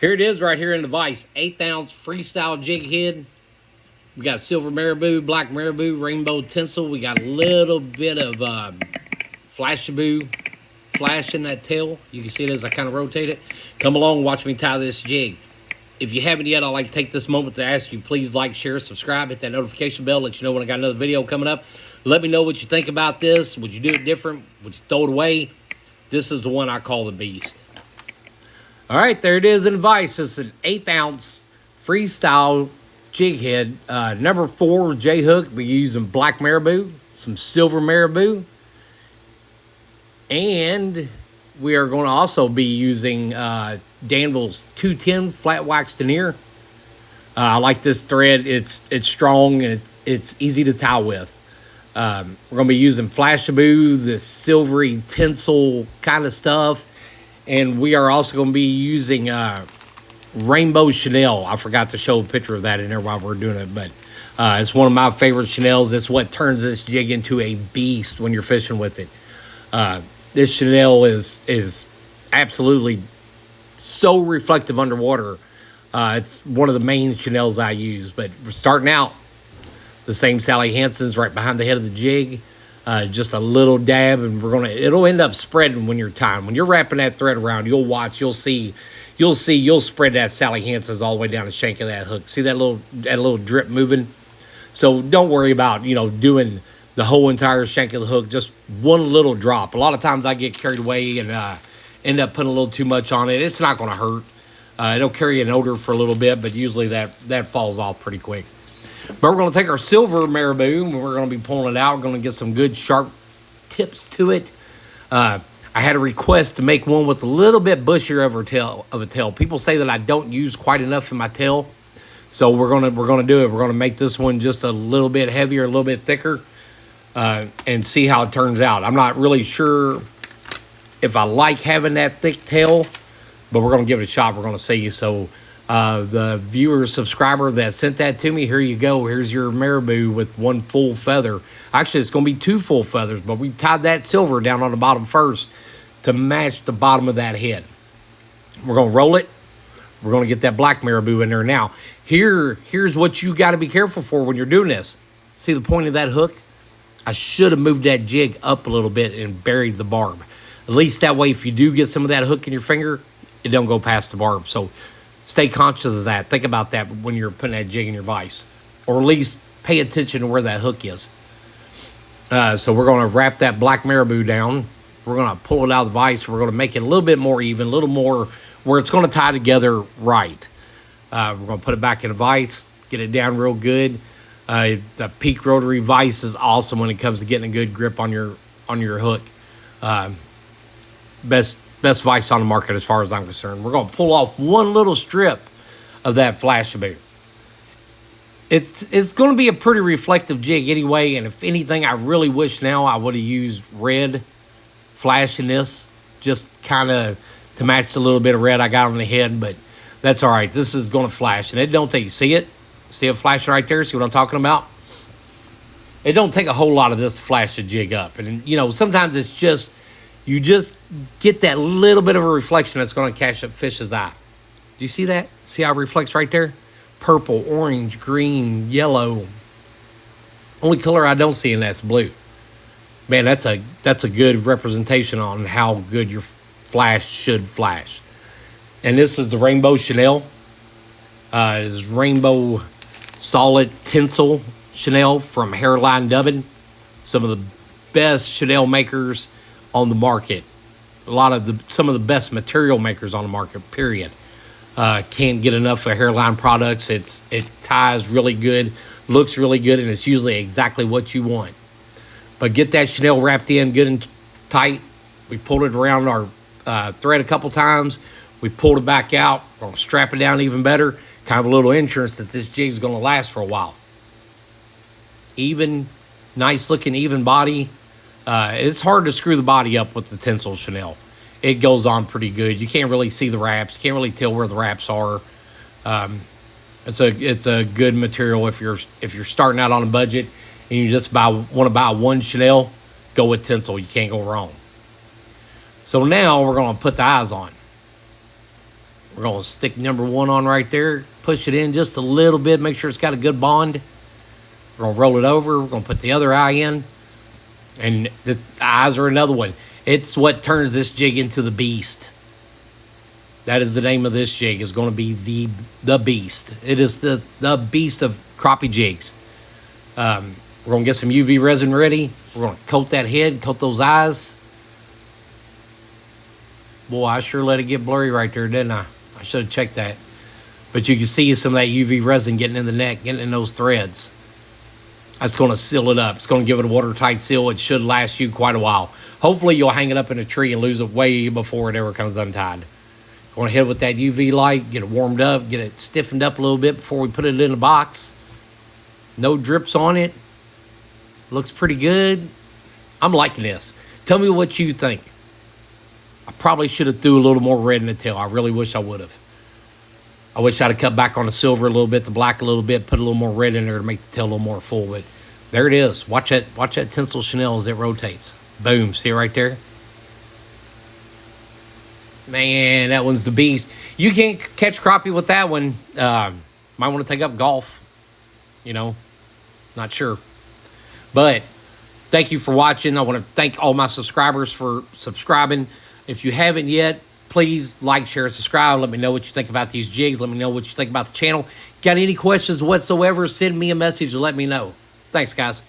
Here it is right here in the vise. 1/8 ounce freestyle jig head. We got silver marabou, black marabou, rainbow tinsel. We got a little bit of flashabou flash in that tail. You can see it as I kind of rotate it. Come along, watch me tie this jig. If you haven't yet, I'd like to take this moment to ask you, please like, share, subscribe, hit that notification bell, let you know when I got another video coming up. Let me know what you think about this. Would you do it different? Would you throw it away? This is the one I call the beast. All right, there it is in the vise. It's an 1/8 ounce freestyle jig head. Number 4 J hook. We're using black marabou, some silver marabou, and we are going to also be using Danville's 210 flat wax denier. I like this thread. It's strong and it's easy to tie with. We're going to be using flashabou, the silvery tinsel kind of stuff. And we are also going to be using rainbow chenille. I forgot to show a picture of that in there while we're doing it. But it's one of my favorite chenilles. It's what turns this jig into a beast when you're fishing with it. This chenille is absolutely so reflective underwater. It's one of the main chenilles I use. But we're starting out. The same Sally Hansen's right behind the head of the jig. Just a little dab, and it'll end up spreading when you're tying. When you're wrapping that thread around, you'll spread that Sally Hansen's all the way down the shank of that hook. See that little drip moving? So don't worry about, doing the whole entire shank of the hook, just one little drop. A lot of times I get carried away and end up putting a little too much on it. It's not going to hurt. It'll carry an odor for a little bit, but usually that falls off pretty quick. But we're going to take our silver marabou and we're going to be pulling it out. We're going to get some good sharp tips to it. I had a request to make one with a little bit bushier of a tail. People say that I don't use quite enough in my tail, so we're going to do it. We're going to make this one just a little bit heavier, a little bit thicker, and see how it turns out. I'm not really sure if I like having that thick tail, but we're going to give it a shot. We're going to see. So the viewer subscriber that sent that to me, here you go. Here's your marabou with one full feather. Actually, it's going to be 2 full feathers, but we tied that silver down on the bottom first to match the bottom of that head. We're going to roll it. We're going to get that black marabou in there. Now, here's what you got to be careful for when you're doing this. See the point of that hook? I should have moved that jig up a little bit and buried the barb. At least that way, if you do get some of that hook in your finger, it don't go past the barb. So stay conscious of that. Think about that when you're putting that jig in your vise. Or at least pay attention to where that hook is. So we're going to wrap that black marabou down. We're going to pull it out of the vise. We're going to make it a little bit more even, a little more where it's going to tie together right. We're going to put it back in the vise, get it down real good. The Peak Rotary vise is awesome when it comes to getting a good grip on your hook. Best vise on the market as far as I'm concerned. We're going to pull off one little strip of that flashabou. It's going to be a pretty reflective jig anyway, and if anything, I really wish now I would have used red flash in this, just kind of to match the little bit of red I got on the head, but that's all right. This is going to flash, and it don't take, see it? See it flashing right there? See what I'm talking about? It don't take a whole lot of this to flash the jig up, and sometimes it's just, you just get that little bit of a reflection that's going to catch a fish's eye. Do you see that? See how it reflects right there? Purple, orange, green, yellow. Only color I don't see in that's blue. Man, that's a good representation on how good your flash should flash. And this is the rainbow chenille. It is rainbow solid tinsel chenille from Hairline Dubbin. Some of the best chenille makers on the market. Some of the best material makers on the market, period. Can't get enough of Hairline products. It ties really good, looks really good, and it's usually exactly what you want. But get that chenille wrapped in good and tight. We pulled it around our thread a couple times. We pulled it back out. We're going to strap it down even better. Kind of a little insurance that this jig's going to last for a while. Even, nice looking, even body. It's hard to screw the body up with the tinsel chenille. It goes on pretty good. You can't really see the wraps. You can't really tell where the wraps are. It's a good material if you're starting out on a budget and you just want to buy one chenille. Go with tinsel. You can't go wrong. So now we're going to put the eyes on. We're going to stick number 1 on right there. Push it in just a little bit. Make sure it's got a good bond. We're going to roll it over. We're going to put the other eye in. And the eyes are another one. It's what turns this jig into the beast. That is the name of this jig. Is going to be the beast. It is the beast of crappie jigs. We're going to get some UV resin ready. We're going to coat that head, coat those eyes. Boy, I sure let it get blurry right there, didn't I? I should have checked that. But you can see some of that UV resin getting in the neck, getting in those threads. That's going to seal it up. It's going to give it a watertight seal. It should last you quite a while. Hopefully, you'll hang it up in a tree and lose it way before it ever comes untied. Going to hit it with that UV light, get it warmed up, get it stiffened up a little bit before we put it in the box. No drips on it. Looks pretty good. I'm liking this. Tell me what you think. I probably should have threw a little more red in the tail. I really wish I would have. I wish I'd have cut back on the silver a little bit, the black a little bit, put a little more red in there to make the tail a little more full. But there it is. Watch that tinsel Chanel as it rotates. Boom. See it right there? Man, that one's the beast. You can't catch crappie with that one. Might want to take up golf. Not sure. But thank you for watching. I want to thank all my subscribers for subscribing. If you haven't yet, please like, share, and subscribe. Let me know what you think about these jigs. Let me know what you think about the channel. Got any questions whatsoever, send me a message and let me know. Thanks, guys.